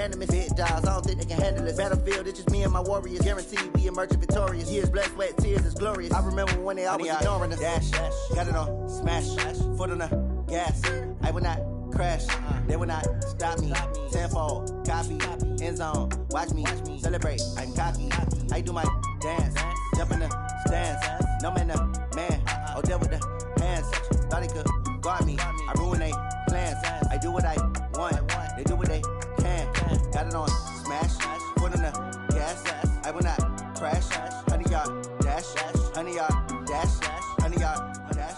Big jobs, I don't think they can handle this. Battlefield, it's just me and my warriors. Guaranteed we emerge victorious. Years, blood, sweat, tears is glorious. I remember when they always ignoring us. Dash, got it on, smash, foot on the gas. I will not crash, they will not stop me. Tenfold, copy, end zone, watch me celebrate. I'm cocky, I do my dance, jump in the stands. No man, man, oh, there with the hands. Thought he could guard me, I ruin they plans. I do what I want, they do what they can. Got it on smash, foot on the gas. I will not crash. 100-yard dash, 100-yard dash, 100-yard dash.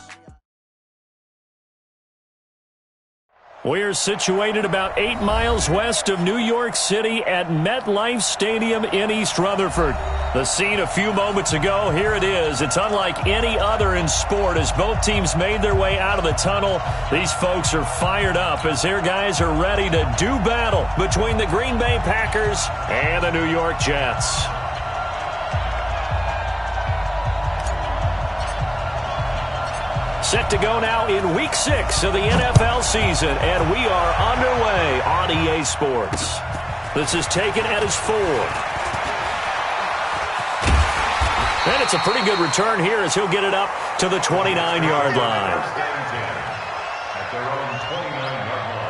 We're situated about 8 miles west of New York City at MetLife Stadium in East Rutherford. The scene a few moments ago, here it is. It's unlike any other in sport as both teams made their way out of the tunnel. These folks are fired up as their guys are ready to do battle between the Green Bay Packers and the New York Jets. Set to go now in Week 6 of the NFL season, and we are underway on EA Sports. This is taken at his 4. And it's a pretty good return here as he'll get it up to the 29-yard line. At their own 29-yard line.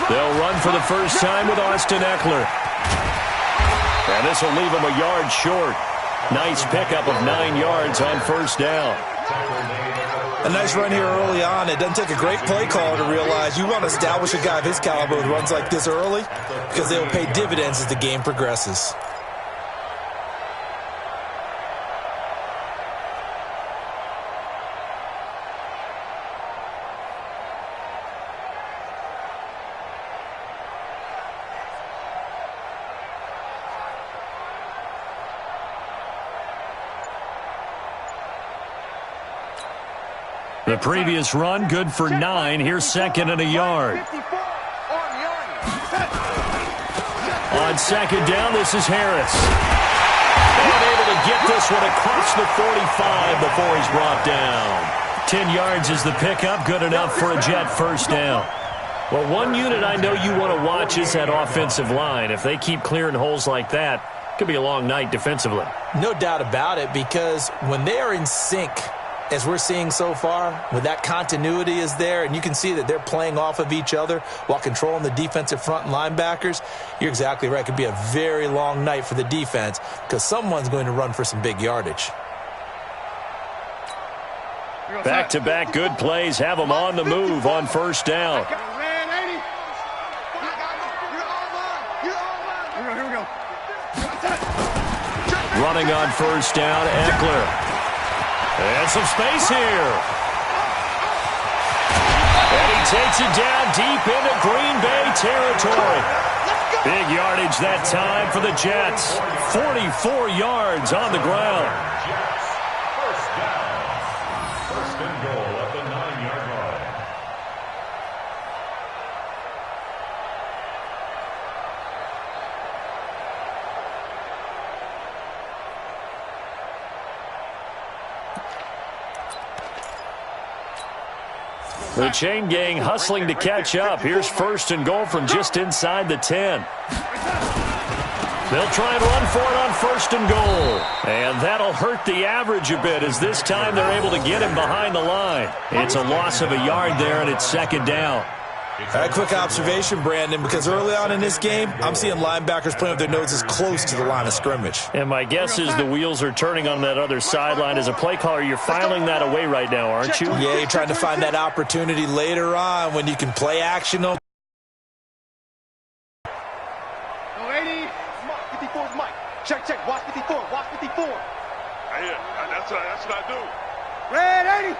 They'll run for the first time with Austin Eckler. And this will leave him a yard short. Nice pickup of 9 yards on first down. A nice run here early on. It doesn't take a great play caller to realize you want to establish a guy of his caliber with runs like this early because they will pay dividends as the game progresses. The previous run, good for 9. Here's second and a yard. On second down, this is Harris. And able to get this one across the 45 before he's brought down. 10 yards is the pickup, good enough for a Jet first down. Well, one unit I know you want to watch is that offensive line. If they keep clearing holes like that, it could be a long night defensively. No doubt about it, because when they are in sync, as we're seeing so far, when that continuity is there, and you can see that they're playing off of each other while controlling the defensive front and linebackers, you're exactly right. It could be a very long night for the defense because someone's going to run for some big yardage. Back-to-back good plays have them on the move on first down. Running on first down, Eckler. And some space here. And he takes it down deep into Green Bay territory. Big yardage that time for the Jets. 44 yards on the ground. First down. First and goal at the 9-yard line. The chain gang hustling to catch up. Here's first and goal from just inside the 10. They'll try and run for it on first and goal. And that'll hurt the average a bit as this time they're able to get him behind the line. It's a loss of a yard there, and it's second down. A quick observation, Brandon, because early on in this game, I'm seeing linebackers playing with their noses close to the line of scrimmage. And my guess is the wheels are turning on that other sideline. As a play caller, you're filing that away right now, aren't you? Yeah, you're trying to find that opportunity later on when you can play action. 80. Mike, 54 is Mike. Check. Watch 54. Watch 54. Right here. That's what I do. Red 80.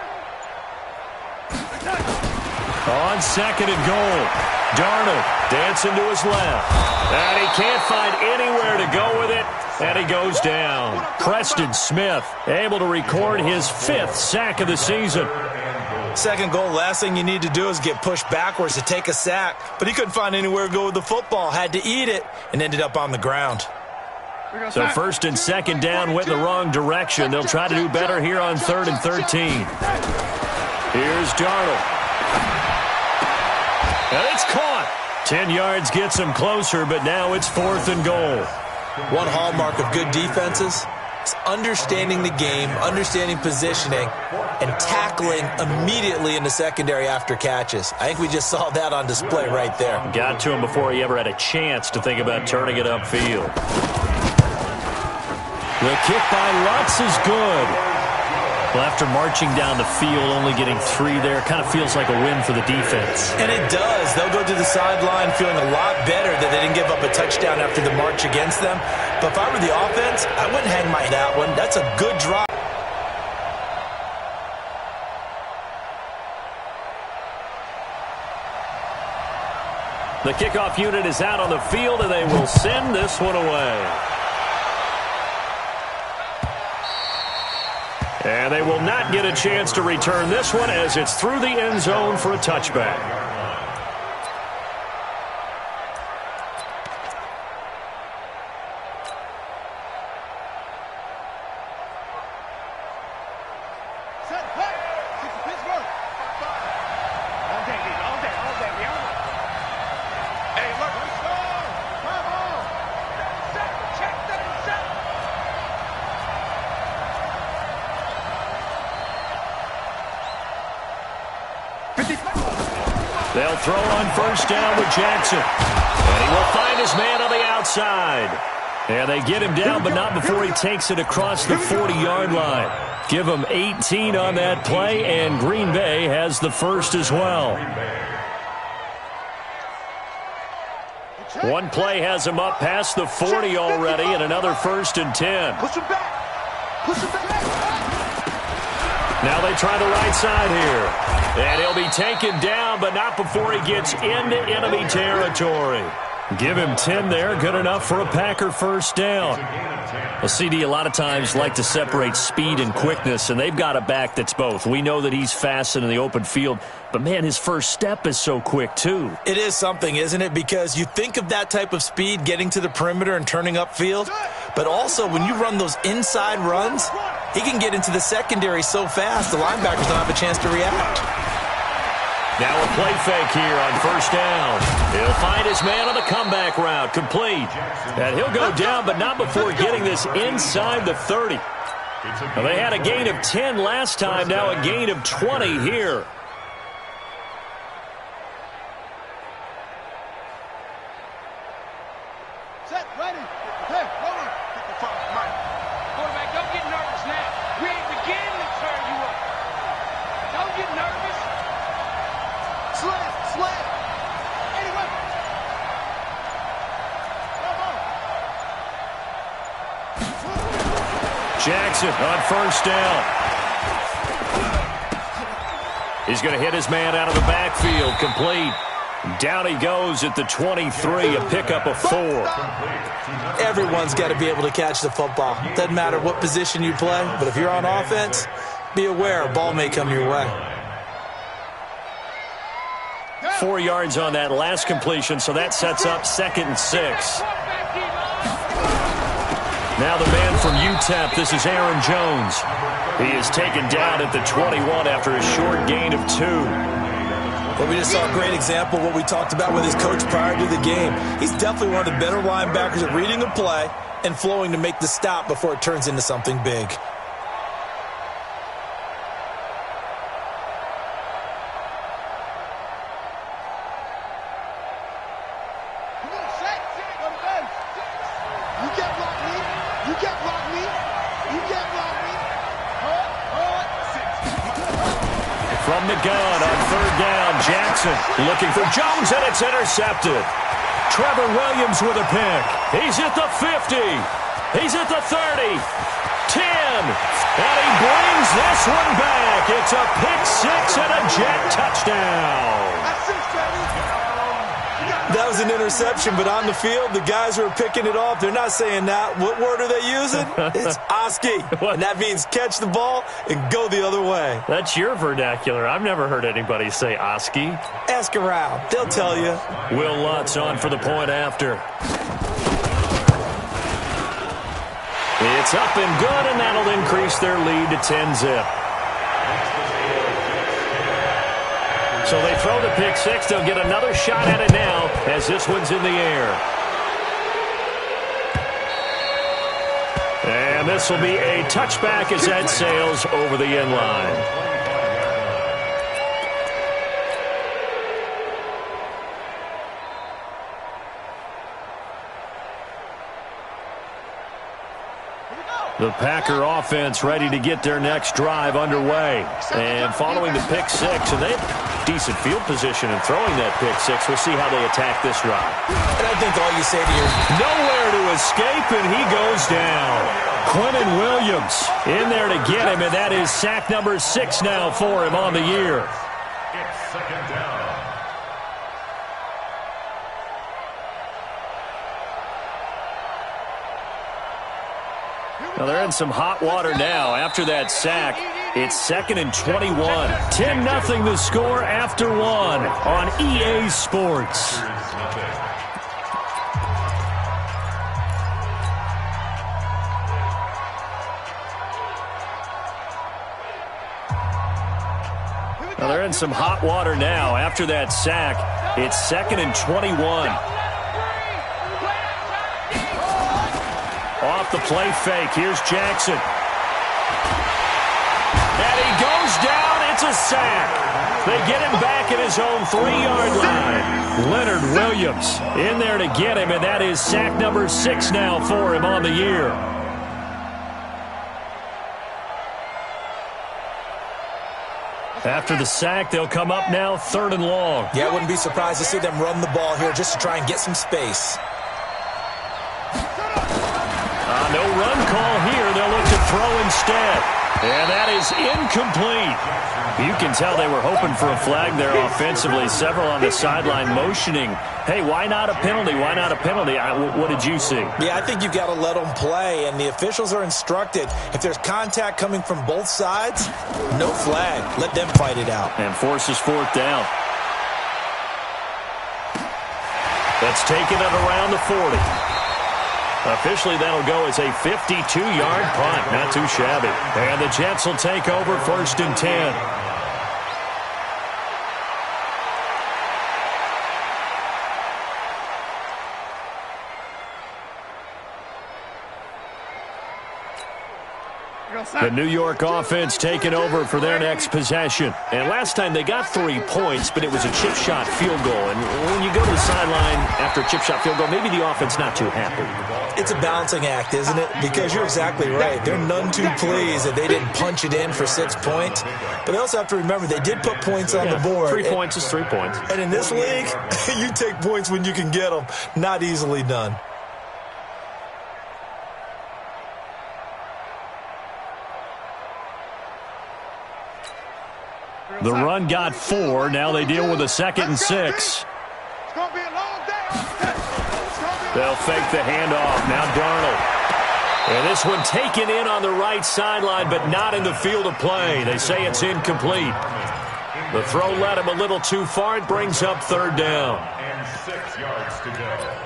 On 2nd and goal. Darnold dancing to his left. And he can't find anywhere to go with it. And he goes down. Preston Smith able to record his 5th sack of the season. Second goal, last thing you need to do is get pushed backwards to take a sack. But he couldn't find anywhere to go with the football. Had to eat it and ended up on the ground. So 1st and 2nd down went in the wrong direction. They'll try to do better here on 3rd and 13. Here's Darnold. And it's caught. 10 yards gets him closer, but now it's 4th and goal. One hallmark of good defenses is understanding the game, understanding positioning, and tackling immediately in the secondary after catches. I think we just saw that on display right there. Got to him before he ever had a chance to think about turning it upfield. The kick by Lutz is good. Well, after marching down the field, only getting 3 there, kind of feels like a win for the defense. And it does. They'll go to the sideline feeling a lot better that they didn't give up a touchdown after the march against them. But if I were the offense, I wouldn't hang my that one. That's a good drop. The kickoff unit is out on the field, and they will send this one away. And they will not get a chance to return this one as it's through the end zone for a touchback. They'll throw on 1st down with Jackson. And he will find his man on the outside. And they get him down, but not before he takes it across the 40-yard line. Give him 18 on that play, and Green Bay has the first as well. One play has him up past the 40 already, and another 1st and 10. Push him back. Push him back. Now they try the right side here. And he'll be taken down, but not before he gets into enemy territory. Give him 10 there. Good enough for a Packer 1st down. A CD a lot of times like to separate speed and quickness, and they've got a back that's both. We know that he's fast in the open field, but, man, his first step is so quick, too. It is something, isn't it? Because you think of that type of speed getting to the perimeter and turning upfield, but also when you run those inside runs, he can get into the secondary so fast the linebackers don't have a chance to react. Now a play fake here on 1st down. He'll find his man on the comeback route, complete. And he'll go down, but not before getting this inside the 30. Well, they had a gain of 10 last time, now a gain of 20 here. Set, ready. Hey, hold on. Get the fuck, Mike. Quarterback, don't get nervous now. We ain't beginning to turn you up. Don't get nervous. Slam. Anyway. Come on. Jackson on 1st down. He's going to hit his man out of the backfield, complete. Down he goes at the 23, a pickup of 4. Everyone's got to be able to catch the football. Doesn't matter what position you play, but if you're on offense, be aware a ball may come your way. 4 yards on that last completion, so that sets up 2nd and 6. Now the man from UTEP, this is Aaron Jones. He is taken down at the 21 after a short gain of 2. Well, we just saw a great example of what we talked about with his coach prior to the game. He's definitely one of the better linebackers at reading a play and flowing to make the stop before it turns into something big. From the gun on 3rd down, Jackson looking for Jones, and it's intercepted. Trevor Williams with a pick. He's at the 50. He's at the 30. And he brings this one back. It's a pick six and a Jet touchdown. That was an interception, but on the field, the guys who are picking it off, they're not saying that. What word are they using? It's Oski. And that means catch the ball and go the other way. That's your vernacular. I've never heard anybody say Oski. Ask around. They'll tell you. Will Lutz on for the point after. It's up and good, and that'll increase their lead to 10-zip. So they throw the pick six. They'll get another shot at it now as this one's in the air. And this will be a touchback as that sails over the end line. The Packer offense ready to get their next drive underway. And following the pick six, and they have decent field position in throwing that pick six. We'll see how they attack this drive. And I think all you say to your... Nowhere to escape, and he goes down. Quentin Williams in there to get him, and that is sack number 6 now for him on the year. It's second down. Now they're in some hot water now after that sack. It's 2nd and 21. 10-0 the score after 1 on EA Sports. Now they're in some hot water now after that sack. It's 2nd and 21. Off the play fake. Here's Jackson. And he goes down. It's a sack. They get him back at his own 3-yard line. Leonard Williams in there to get him, and that is sack number 6 now for him on the year. After the sack, they'll come up now 3rd and long. Yeah, I wouldn't be surprised to see them run the ball here just to try and get some space. No run call here. They'll look to throw instead. And that is incomplete. You can tell they were hoping for a flag there offensively. Several on the sideline motioning. Hey, why not a penalty? Why not a penalty? What did you see? Yeah, I think you've got to let them play, and the officials are instructed. If there's contact coming from both sides, no flag. Let them fight it out. And forces 4th down. That's taken it around the 40. Officially, that'll go as a 52-yard punt. Not too shabby. And the Jets will take over 1st and 10. The New York offense taking over for their next possession. And last time they got 3 points, but it was a chip shot field goal. And when you go to the sideline after a chip shot field goal, maybe the offense not too happy. It's a balancing act, isn't it? Because you're exactly right. They're none too pleased that they didn't punch it in for 6 points. But they also have to remember they did put points on the board. 3 points is 3 points. And in this league, you take points when you can get them. Not easily done. The run got 4. Now they deal with a 2nd and 6. It's going to be a long day. They'll fake the handoff. Now Darnold. And this one taken in on the right sideline, but not in the field of play. They say it's incomplete. The throw led him a little too far. It brings up 3rd down. And 6 yards to go.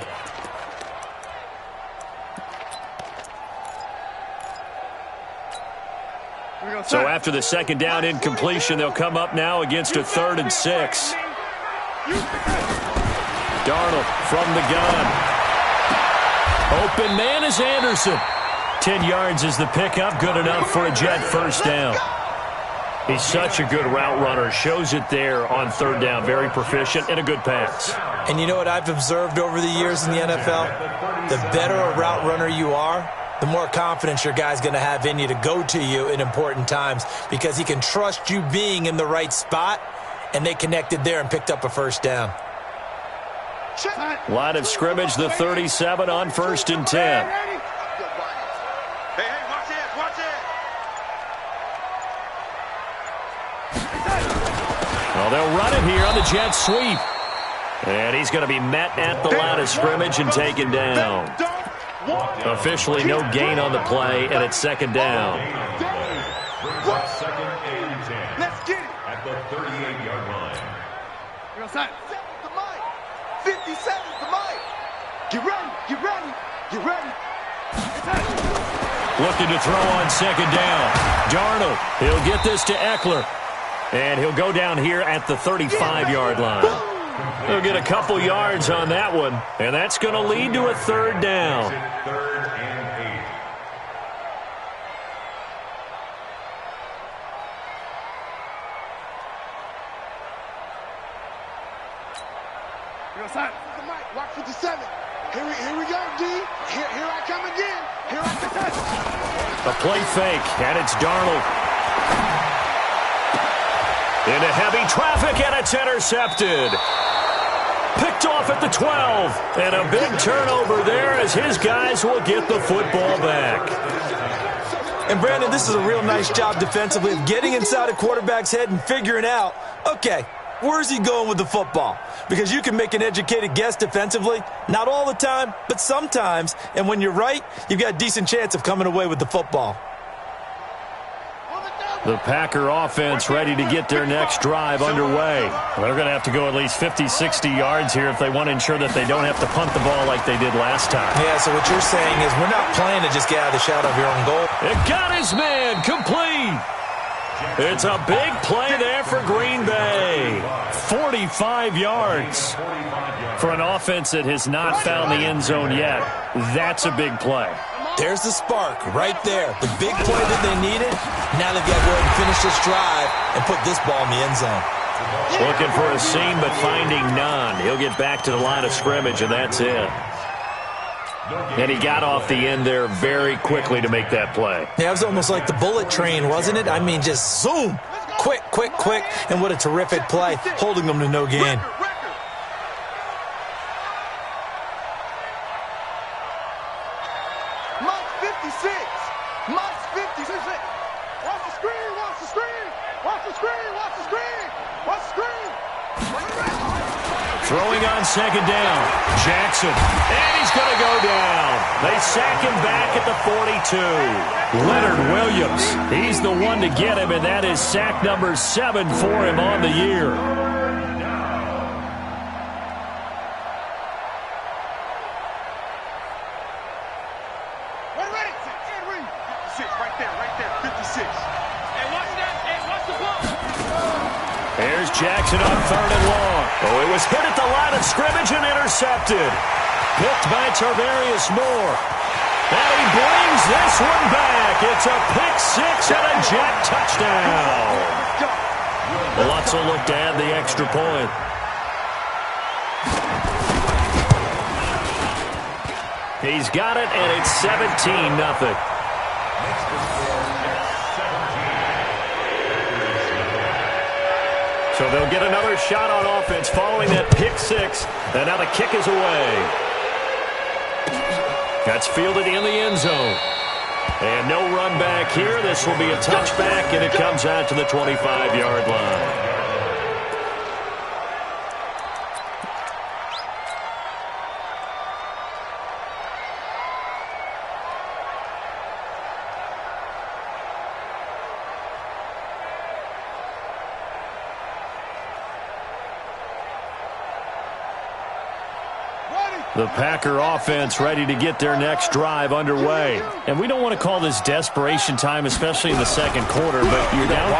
So after the 2nd down incompletion, they'll come up now against a 3rd and 6. Darnold from the gun. Open man is Anderson. 10 yards is the pickup. Good enough for a Jet 1st down. He's such a good route runner. Shows it there on 3rd down. Very proficient and a good pass. And you know what I've observed over the years in the NFL? The better a route runner you are, the more confidence your guy's going to have in you to go to you in important times because he can trust you being in the right spot, and they connected there and picked up a 1st down. Line of scrimmage, the 37 on 1st and 10. Hey, watch this, watch this. Well, they'll run it here on the jet sweep. And he's going to be met at the line of scrimmage and taken down. Officially no gain on the play, and it's second down. Second and 10. Let's get it. At the 38-yard line. Real side. 50 seconds to Mike. Get ready. Get ready. Get ready. Looking to throw on second down. Darnold, he'll get this to Eckler. And he'll go down here at the 35-yard line. He'll get a couple yards on that one, and that's going to lead to a third down. Third and 8. Real side. Watch 57. Here we go, D. Here I come again. Here I come. A play fake, and it's Darnold. Into heavy traffic, and it's intercepted. Picked off at the 12. And a big turnover there as his guys will get the football back. And, Brandon, this is a real nice job defensively of getting inside a quarterback's head and figuring out, okay, where's he going with the football? Because you can make an educated guess defensively. Not all the time, but sometimes. And when you're right, you've got a decent chance of coming away with the football. The Packer offense ready to get their next drive underway. They're going to have to go at least 50, 60 yards here if they want to ensure that they don't have to punt the ball like they did last time. Yeah, so what you're saying is we're not playing to just get out of the shadow of your own goal. It got his man complete. It's a big play there for Green Bay. 45 yards. For an offense that has not found the end zone yet, that's a big play. There's the spark right there. The big play that they needed. Now they've got to go ahead and finish this drive and put this ball in the end zone. Looking for a seam, but finding none. He'll get back to the line of scrimmage, and that's it. And he got off the end there very quickly to make that play. Yeah, it was almost like the bullet train, wasn't it? I mean, just zoom. Quick, quick, quick. And what a terrific play, holding them to no gain. Throwing on second down. Jackson. And he's going to go down. They sack him back at the 42. Leonard Williams. He's the one to get him, and that is sack number 7 for him on the year. There's Jackson on third and long. Oh, it was hit at the line of scrimmage and intercepted. Picked by Tarvarius Moore. And he brings this one back. It's a pick six and a Jet touchdown. Lutz will look to add the extra point. He's got it, and it's 17-0. So they'll get another shot on offense following that pick six. And now the kick is away. That's fielded in the end zone. And no run back here. This will be a touchback, and it comes out to the 25-yard line. The Packer offense ready to get their next drive underway. And we don't want to call this desperation time, especially in the second quarter, but you're down.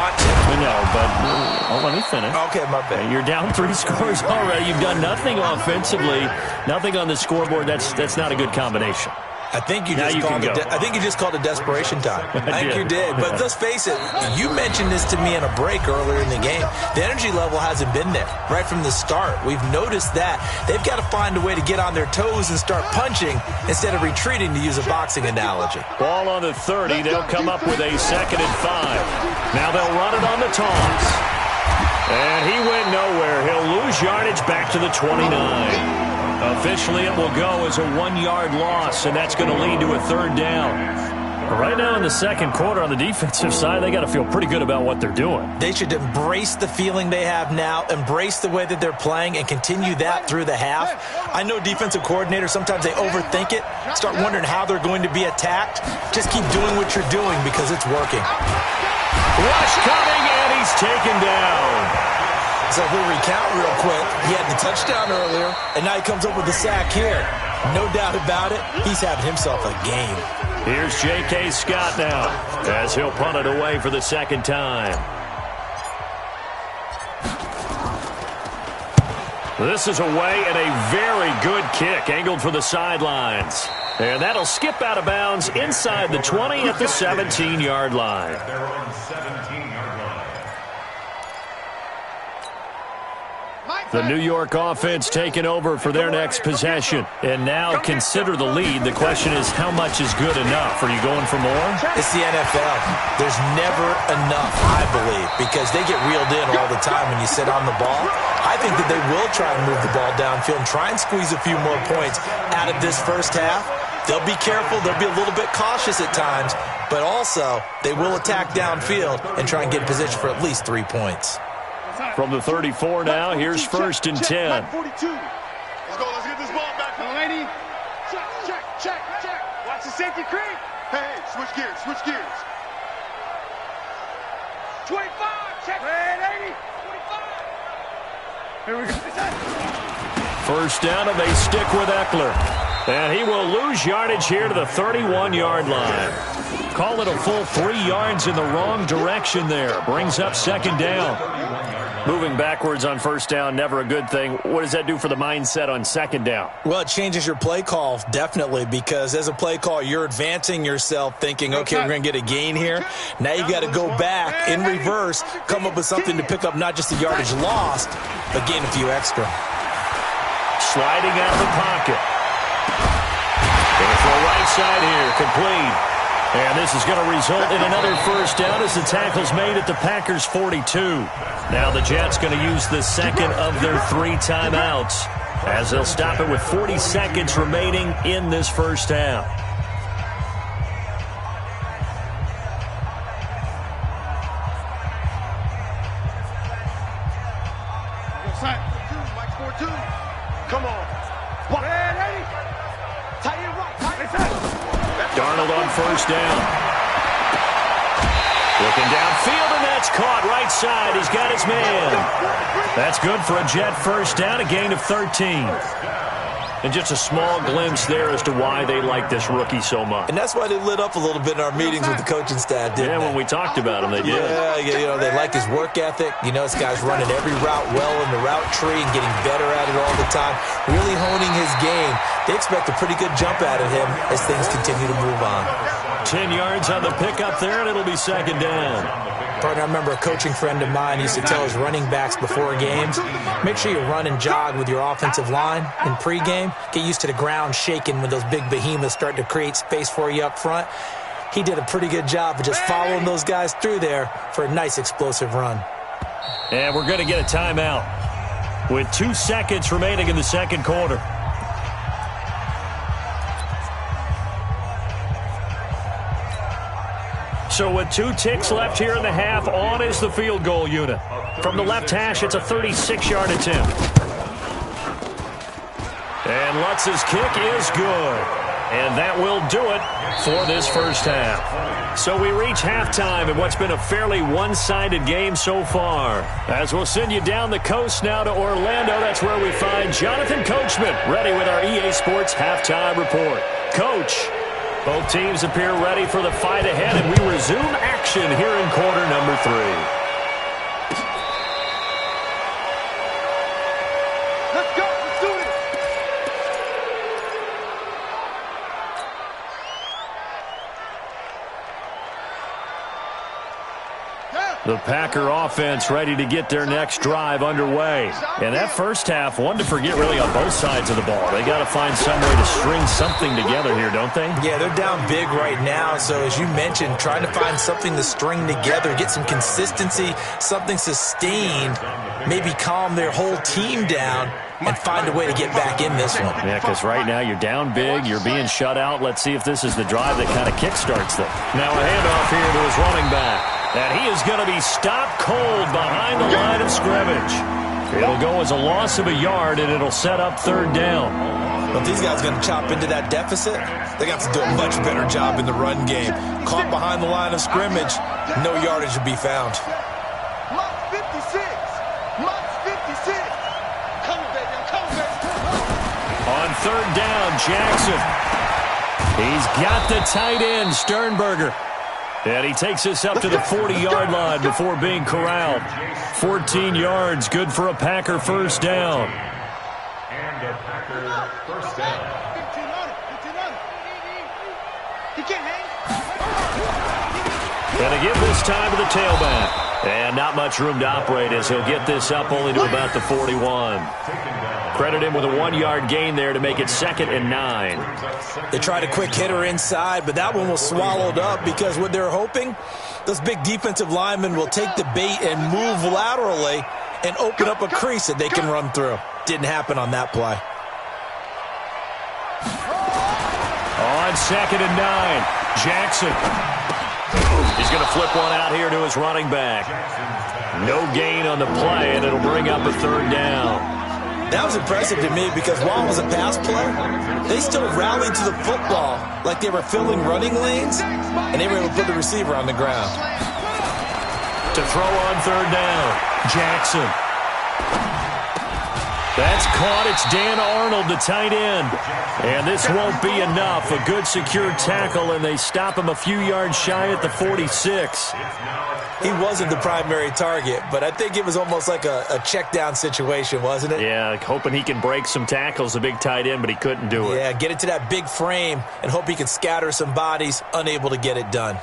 Let me finish. Okay, my bad. You're down 3 scores already. You've done nothing offensively, nothing on the scoreboard. That's not a good combination. I think you just called it desperation time. I think you did. But let's face it, you mentioned this to me in a break earlier in the game. The energy level hasn't been there right from the start. We've noticed that. They've got to find a way to get on their toes and start punching instead of retreating, to use a boxing analogy. Ball on the 30. They'll come up with a 2nd and 5. Now they'll run it on the toss. And he went nowhere. He'll lose yardage back to the 29. Officially, it will go as a 1-yard loss, and that's going to lead to a 3rd down. Right now in the second quarter on the defensive side, they got to feel pretty good about what they're doing. They should embrace the feeling they have now, embrace the way that they're playing, and continue that through the half. I know defensive coordinators, sometimes they overthink it, start wondering how they're going to be attacked. Just keep doing what you're doing because it's working. Rush coming, and he's taken down. So if we recount real quick, he had the touchdown earlier, and now he comes up with the sack here. No doubt about it, he's having himself a game. Here's J.K. Scott now as he'll punt it away for the second time. This is away and a very good kick angled for the sidelines. And that'll skip out of bounds inside the 20 at the 17-yard line. Their own 17-yard line. The New York offense taking over for their next possession. And now consider the lead. The question is, how much is good enough? Are you going for more? It's the NFL. There's never enough, I believe, because they get reeled in all the time when you sit on the ball. I think that they will try and move the ball downfield and try and squeeze a few more points out of this first half. They'll be careful. They'll be a little bit cautious at times, but also they will attack downfield and try and get in position for at least 3 points. From the 34 now, here's first and 10. Let's go. Let's get this ball back. Delaney. Check. Watch the safety creep. Hey, switch gears. 25. Check. 80. 45. Here we go. First down, and they stick with Eckler. And he will lose yardage here to the 31-yard line. Call it a full 3 yards in the wrong direction there. Brings up second down. Moving backwards on first down, never a good thing. What does that do for the mindset on second down? Well, it changes your play call, definitely, because as a play call, you're advancing yourself thinking, okay, we're going to get a gain here. Now you got to go back in reverse, come up with something to pick up not just the yardage lost, but gain a few extra. Sliding out of the pocket. Going for a right side here, complete. And this is going to result in another first down as the tackle's made at the Packers' 42. Now the Jets going to use the second of their 3 timeouts as they'll stop it with 40 seconds remaining in this first half. Come on. Darnold on first down. Looking downfield, and that's caught right side. He's got his man. That's good for a Jet first down, a gain of 13. And just a small glimpse there as to why they like this rookie so much. And that's why they lit up a little bit in our meetings with the coaching staff, didn't they? When we talked about him, they did. Yeah, they like his work ethic. You know, this guy's running every route well in the route tree and getting better at it all the time, really honing his game. They expect a pretty good jump out of him as things continue to move on. 10 yards on the pickup there, and it'll be second down. Partner, I remember a coaching friend of mine used to tell his running backs before games, make sure you run and jog with your offensive line in pregame. Get used to the ground shaking when those big behemoths start to create space for you up front. He did a pretty good job of just following those guys through there for a nice explosive run. And we're going to get a timeout with 2 seconds remaining in the second quarter. So with 2 ticks left here in the half, on is the field goal unit. From the left hash, it's a 36-yard attempt. And Lutz's kick is good. And that will do it for this first half. So we reach halftime in what's been a fairly one-sided game so far. As we'll send you down the coast now to Orlando, that's where we find Jonathan Coachman ready with our EA Sports halftime report. Coach, both teams appear ready for the fight ahead, and we resume action here in quarter number 3. Let's go. Let's do it. The The Packer offense ready to get their next drive underway. And that first half, one to forget really on both sides of the ball. They got to find some way to string something together here, don't they? Yeah, they're down big right now. So as you mentioned, trying to find something to string together, get some consistency, something sustained, maybe calm their whole team down and find a way to get back in this one. Yeah, because right now you're down big, you're being shut out. Let's see if this is the drive that kind of kickstarts them. Now a handoff here to his running back. And he is going to be stopped cold behind the line of scrimmage. It'll go as a loss of a yard, and it'll set up third down. But these guys are going to chop into that deficit. They got to do a much better job in the run game. Caught behind the line of scrimmage, no yardage to be found. Mark 56. Mark 56. Come on, baby. Come on, baby. On third down, Jackson. He's got the tight end, Sternberger. And he takes us up to the 40-yard line before being corralled. 14 yards, good for a Packer first down. And a Packer first down. 15 on it. 15 on it. He can't hang. And they give this time to the tailback. And not much room to operate as he'll get this up only to about the 41. Credit him with a 1-yard gain there to make it 2nd and 9. They tried a quick hitter inside, but that one was swallowed up because what they're hoping, those big defensive linemen will take the bait and move laterally and open up a crease that they can run through. Didn't happen on that play. On 2nd and 9, Jackson. He's going to flip one out here to his running back. No gain on the play, and it'll bring up a third down. That was impressive to me because while it was a pass play, they still rallied to the football like they were filling running lanes, and they were able to put the receiver on the ground. To throw on third down, Jackson. That's caught. It's Dan Arnold, the tight end. And this won't be enough. A good secure tackle, and they stop him a few yards shy at the 46. He wasn't the primary target, but I think it was almost like a check down situation, wasn't it? Yeah, hoping he can break some tackles, a big tight end, but he couldn't do it. Yeah, get it to that big frame and hope he can scatter some bodies, unable to get it done.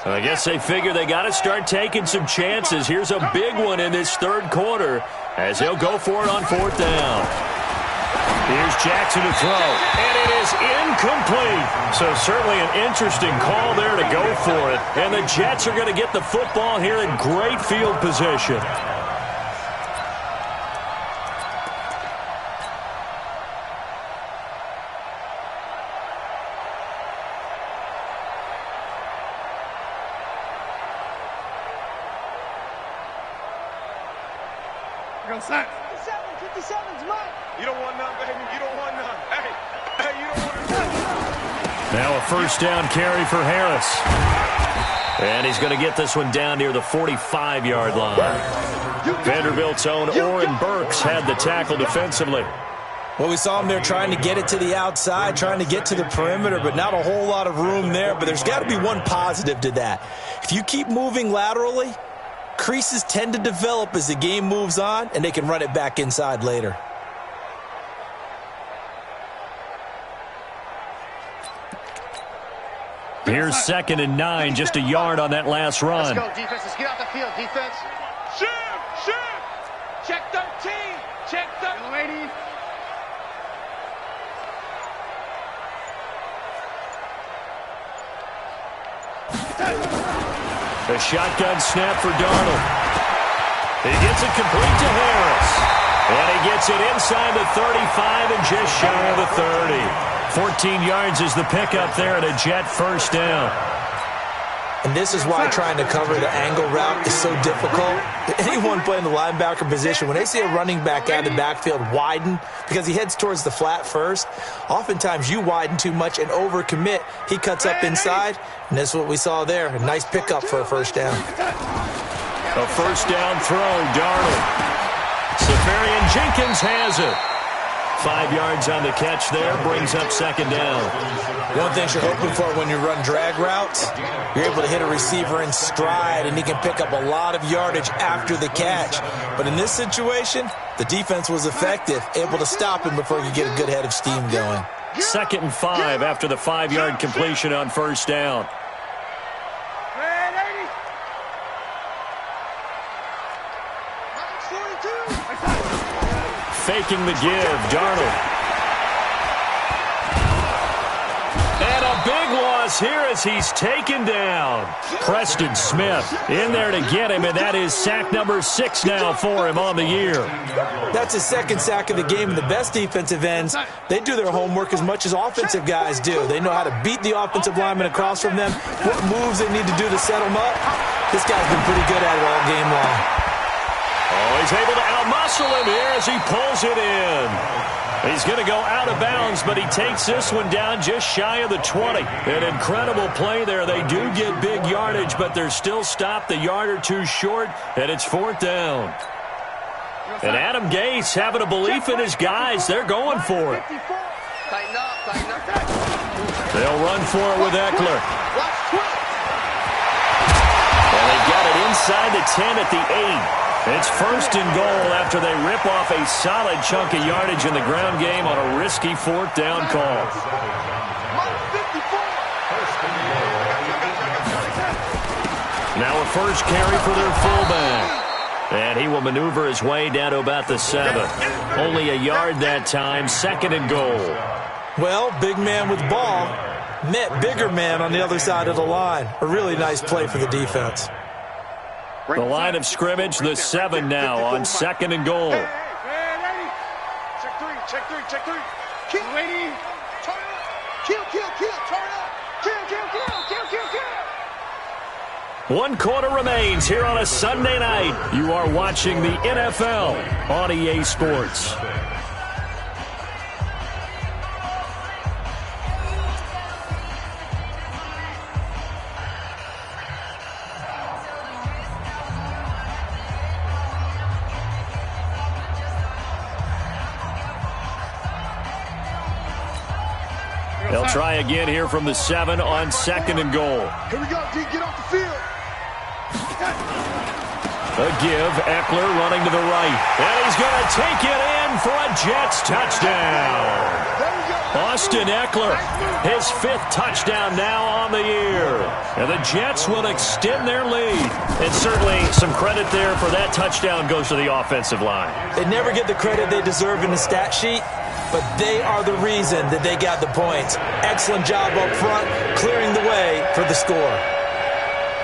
I guess they figure they got to start taking some chances. Here's a big one in this third quarter as he'll go for it on 4th down. Here's Jackson to throw, and it is incomplete. So certainly an interesting call there to go for it. And the Jets are going to get the football here in great field position. Go sack. 57's mine. You don't want none, baby. You don't want none. Hey, you don't want none. Now a first down carry for Harris. And he's going to get this one down near the 45-yard line. Vanderbilt's own Oren Burks had the tackle defensively. Well, we saw him there trying to get it to the outside, trying to get to the perimeter, but not a whole lot of room there. But there's got to be one positive to that. If you keep moving laterally, creases tend to develop as the game moves on, and they can run it back inside later. Here's 2nd and 9, just a yard on that last run. Let's go, defense. Let's get out the field, defense. Shift. Check 13. Check 13. Lady. A shotgun snap for Darnold. He gets it complete to Harris. And he gets it inside the 35 and just shy of the 30. 14 yards is the pickup there and a Jet first down. And this is why trying to cover the angle route is so difficult. Anyone playing the linebacker position, when they see a running back out of the backfield widen, because he heads towards the flat first, oftentimes you widen too much and overcommit. He cuts up inside, and that's what we saw there. A nice pickup for a first down. A first down throw, Darnold. Safarian Jenkins has it. 5 yards on the catch there, brings up 2nd down. One thing you're hoping for when you run drag routes, you're able to hit a receiver in stride, and he can pick up a lot of yardage after the catch. But in this situation, the defense was effective, able to stop him before you get a good head of steam going. 2nd and 5 after the 5-yard completion on first down. Faking the give, Darnold. And a big loss here as he's taken down. Preston Smith in there to get him, and that is sack number 6 now for him on the year. That's his 2nd sack of the game, and the best defensive ends, they do their homework as much as offensive guys do. They know how to beat the offensive lineman across from them, what moves they need to do to set them up. This guy's been pretty good at it all game long. Oh, he's able to outmuscle him here as he pulls it in. He's going to go out of bounds, but he takes this one down just shy of the 20. An incredible play there. They do get big yardage, but they're still stopped a yard or two short, and it's 4th down. And Adam Gase having a belief in his guys. They're going for it. They'll run for it with Eckler. And they got it inside the 10 at the 8. It's 1st and goal after they rip off a solid chunk of yardage in the ground game on a risky 4th down call. Now a first carry for their fullback. And he will maneuver his way down to about the 7. Only a yard that time, 2nd and goal. Well, big man with ball met bigger man on the other side of the line. A really nice play for the defense. The line of scrimmage, the 7 now on 2nd and goal. Check 3. Keep waiting. Turn up. Kill. Turn up. Kill. 1 quarter remains here on a Sunday night. You are watching the NFL on EA Sports. They'll try again here from the 7 on 2nd and goal. Here we go, D. Get off the field. A give, Eckler running to the right. And he's going to take it in for a Jets touchdown. Austin Eckler, his 5th touchdown now on the year. And the Jets will extend their lead. And certainly some credit there for that touchdown goes to the offensive line. They never get the credit they deserve in the stat sheet, but they are the reason that they got the points. Excellent job up front, clearing the way for the score.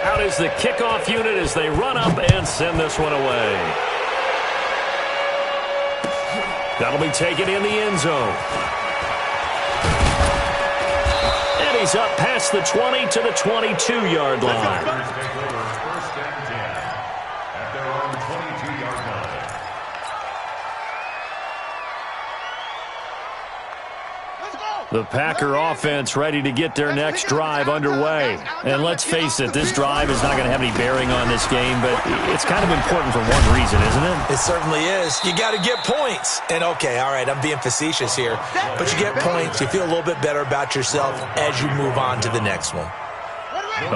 Out is the kickoff unit as they run up and send this one away. That'll be taken in the end zone. And he's up past the 20 to the 22-yard line. First and 10 at their own 22-yard line. The Packer offense ready to get their next drive underway. And let's face it, this drive is not going to have any bearing on this game, but it's kind of important for one reason, isn't it? It certainly is. You got to get points. And okay, all right, I'm being facetious here, but you get points, you feel a little bit better about yourself as you move on to the next one.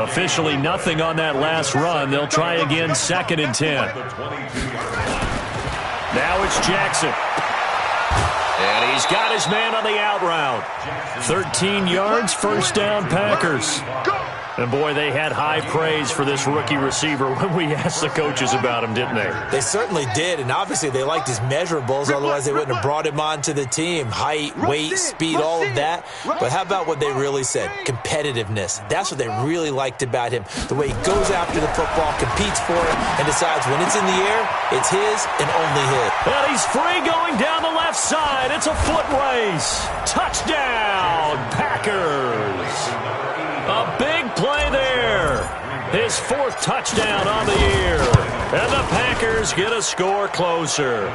Officially nothing on that last run. They'll try again, 2nd and 10. Now it's Jackson. And he's got his man on the out route. 13 yards, 1st down Packers. And boy, they had high praise for this rookie receiver when we asked the coaches about him, didn't they? They certainly did, and obviously they liked his measurables, otherwise they wouldn't have brought him onto the team. Height, weight, speed, all of that. But how about what they really said? Competitiveness. That's what they really liked about him. The way he goes after the football, competes for it, and decides when it's in the air, it's his and only his. And he's free going down the left side. It's a foot race. Touchdown, Packers. A big play there. His 4th touchdown on the year. And the Packers get a score closer.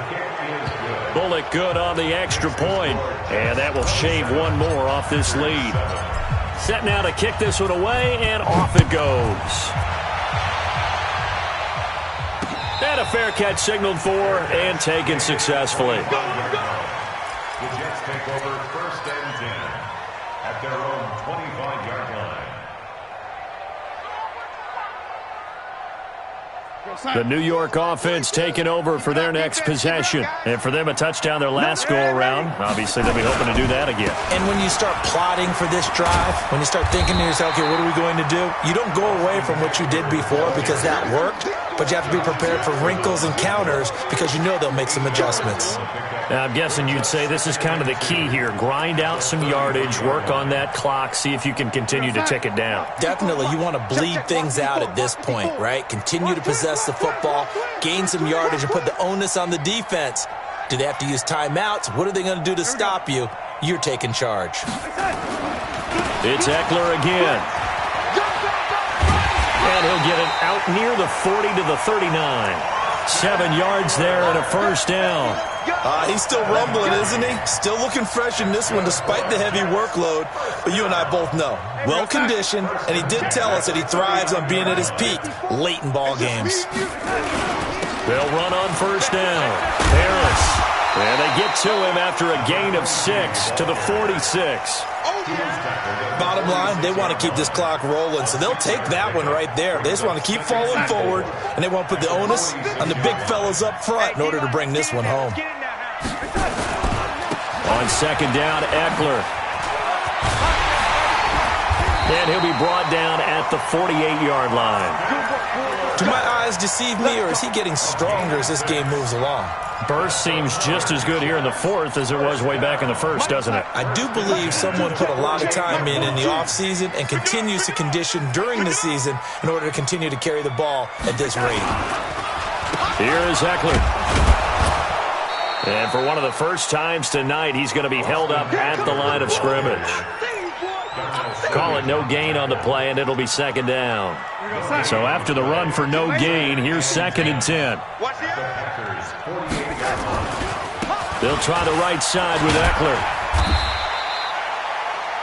Bullet good on the extra point. And that will shave one more off this lead. Set now to kick this one away, and off it goes. And a fair catch signaled for and taken successfully. The Jets take over 1st and 10 at their own 25-yard line. The New York offense taking over for their next possession. And for them, a touchdown their last go-around. Obviously, they'll be hoping to do that again. And when you start plotting for this drive, when you start thinking to yourself, okay, what are we going to do? You don't go away from what you did before because that worked, but you have to be prepared for wrinkles and counters because you know they'll make some adjustments. Now, I'm guessing you'd say this is kind of the key here. Grind out some yardage, work on that clock, see if you can continue to tick it down. Definitely, you want to bleed things out at this point, right? Continue to possess the football, gain some yardage, and put the onus on the defense. Do they have to use timeouts? What are they going to do to stop you? You're taking charge. It's Eckler again. And he'll get it out near the 40 to the 39. 7 yards there and a first down. He's still rumbling, isn't he? Still looking fresh in this one despite the heavy workload. But you and I both know, well-conditioned, and he did tell us that he thrives on being at his peak late in ball games. They'll run on first down. Harris. And they get to him after a gain of 6 to the 46. Bottom line, they want to keep this clock rolling, so they'll take that one right there. They just want to keep falling forward, and they want to put the onus on the big fellas up front in order to bring this one home. On second down, Eckler. And he'll be brought down at the 48-yard line. Do my eyes deceive me, or is he getting stronger as this game moves along? Burst seems just as good here in the fourth as it was way back in the first, doesn't it? I do believe someone put a lot of time in the offseason and continues to condition during the season in order to continue to carry the ball at this rate. Here is Eckler. And for one of the first times tonight, he's going to be held up at the line of scrimmage. Call it no gain on the play, and it'll be second down. So after the run for no gain, here's 2nd and 10. They'll try the right side with Eckler.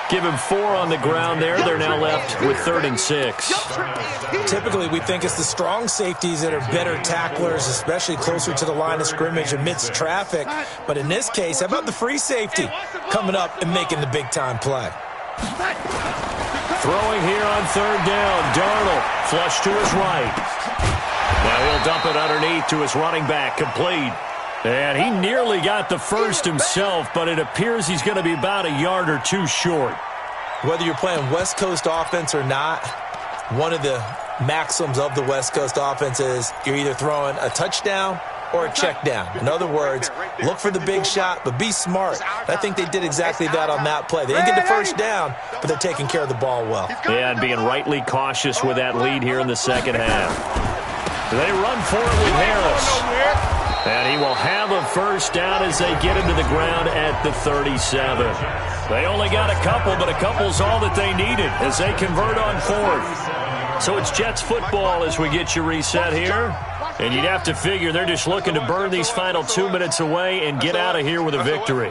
Give him 4 on the ground there. They're now left with 3rd and 6. Typically, we think it's the strong safeties that are better tacklers, especially closer to the line of scrimmage amidst traffic. But in this case, how about the free safety coming up and making the big-time play? Throwing here on 3rd down. Darnold flush to his right. Now he'll dump it underneath to his running back. Complete. And he nearly got the first himself, but it appears he's going to be about a yard or 2 short. Whether you're playing West Coast offense or not, one of the maxims of the West Coast offense is you're either throwing a touchdown or a check down. In other words, look for the big shot, but be smart. I think they did exactly that on that play. They didn't get the first down, but they're taking care of the ball well. Yeah, and being rightly cautious with that lead here in the second half. They run for it with Harris. And he will have a first down as they get him to the ground at the 37. They only got a couple, but a couple's all that they needed as they convert on 4th. So it's Jets football as we get you reset here. And you'd have to figure they're just looking to burn these final 2 minutes away and get out of here with a victory.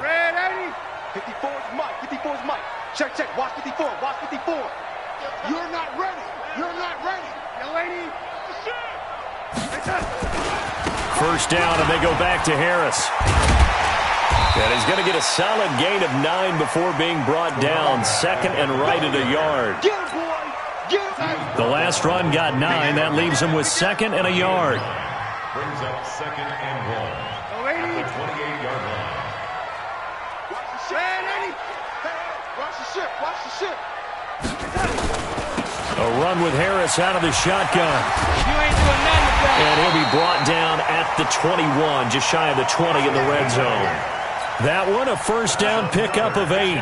54 is Mike. 54 is Mike. Check, check. Watch 54. Watch 54. You're not ready. You're not ready. Young lady. First down, and they go back to Harris. And he's going to get a solid gain of 9 before being brought down. 2nd and right at a yard. Get him, boy. Get him. The last run got 9. That leaves him with 2nd and a yard. Brings up 2nd and 1. At the 28-yard line. Watch the ship. Hey, watch the ship. Watch the ship. A run with Harris out of the shotgun. You ain't doing nothing with that. And he'll be brought down at the 21, just shy of the 20 in the red zone. That one, a first down pickup of 8.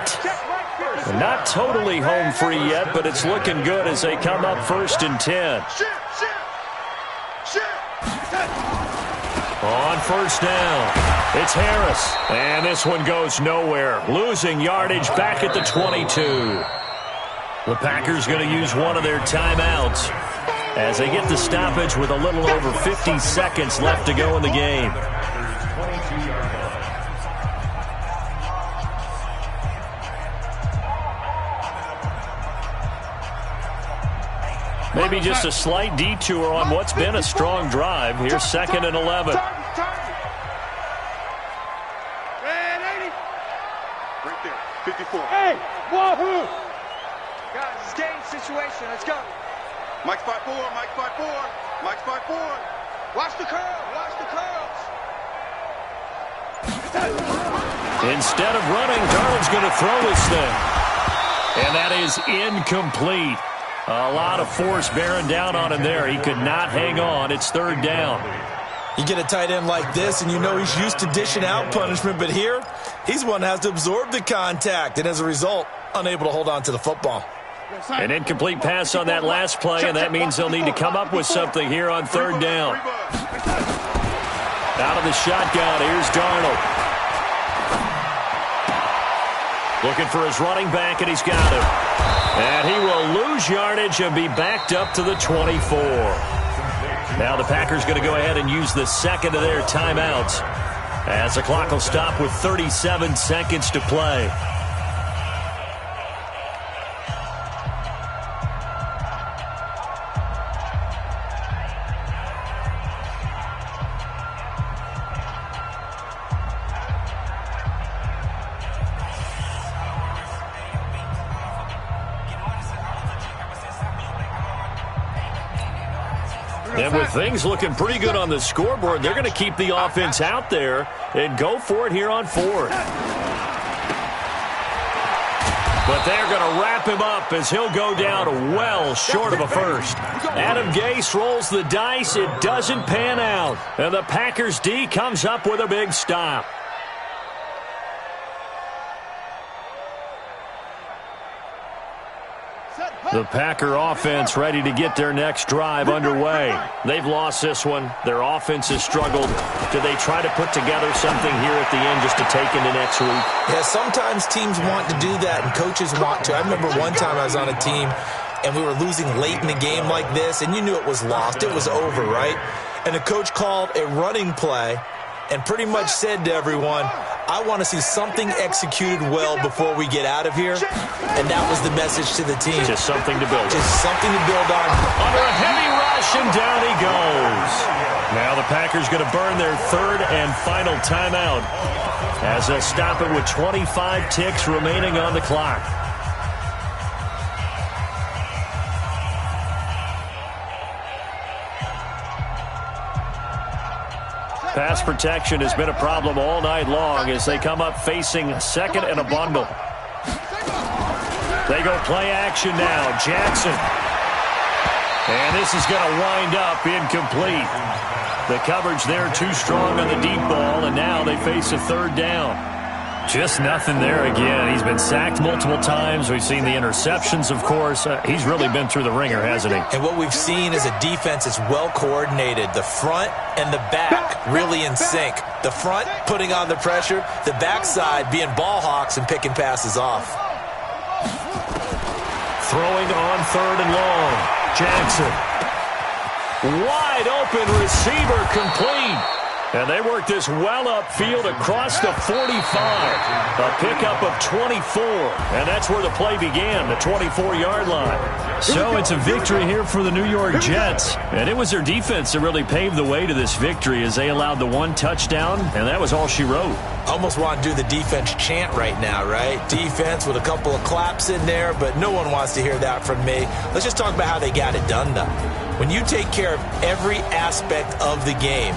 Not totally home free yet, but it's looking good as they come up 1st and 10. On first down, it's Harris. And this one goes nowhere. Losing yardage back at the 22. The Packers going to use one of their timeouts as they get the stoppage with a little over 50 seconds left to go in the game. Maybe just a slight detour on what's been a strong drive. Here's 2nd and 11. Right there. 54. Hey, wahoo! Guys, it's game situation. Let's go. Mike's 5-4. Mike's 5-4. Mike's 5-4. Watch the curl. Watch the curls. Instead of running, Darnold's going to throw his thing. And that is incomplete. A lot of force bearing down on him there. He could not hang on. It's third down. You get a tight end like this, and you know he's used to dishing out punishment, but here, he's one that has to absorb the contact, and as a result, unable to hold on to the football. An incomplete pass on that last play, and that means they'll need to come up with something here on third down. Out of the shotgun, here's Darnold. Looking for his running back, and he's got him. And he will lose yardage and be backed up to the 24. Now the Packers going to go ahead and use the second of their timeouts as the clock will stop with 37 seconds to play. And with things looking pretty good on the scoreboard, they're going to keep the offense out there and go for it here on fourth. But they're going to wrap him up as he'll go down well short of a first. Adam Gase rolls the dice. It doesn't pan out. And the Packers D comes up with a big stop. The Packer offense ready to get their next drive underway. They've lost this one. Their offense has struggled. Do they try to put together something here at the end just to take into next week? Yeah, sometimes teams want to do that, and coaches want to. I remember one time I was on a team, and we were losing late in the game like this, and you knew it was lost. It was over, right? And the coach called a running play and pretty much said to everyone, I want to see something executed well before we get out of here. And that was the message to the team. Just something to build on. Just something to build on. Under a heavy rush, and down he goes. Now the Packers going to burn their third and final timeout as they'll stop it with 25 ticks remaining on the clock. Pass protection has been a problem all night long as they come up facing second and a bundle. They go play action now. Jackson. And this is going to wind up incomplete. The coverage there too strong on the deep ball, and now they face a third down. Just nothing there again. He's been sacked multiple times. We've seen the interceptions, of course. He's really been through the ringer, hasn't he? And what we've seen is a defense that's well coordinated. The front and the back really in sync. The front putting on the pressure. The backside being ball hawks and picking passes off. Throwing on third and long. Jackson. Wide open receiver complete. And they work this well upfield across the 45. A pickup of 24. And that's where the play began, the 24-yard line. So it's a victory here for the New York Jets. And it was their defense that really paved the way to this victory as they allowed the one touchdown, and that was all she wrote. Almost want to do the defense chant right now, right? Defense with a couple of claps in there, but no one wants to hear that from me. Let's just talk about how they got it done, though. When you take care of every aspect of the game,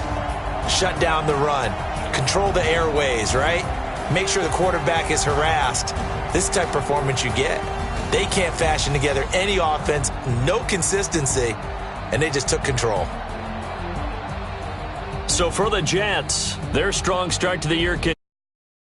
shut down the run, control the airways, right? Make sure the quarterback is harassed. This is the type of performance you get. They can't fashion together any offense, no consistency, and they just took control. So for the Jets, their strong start to the year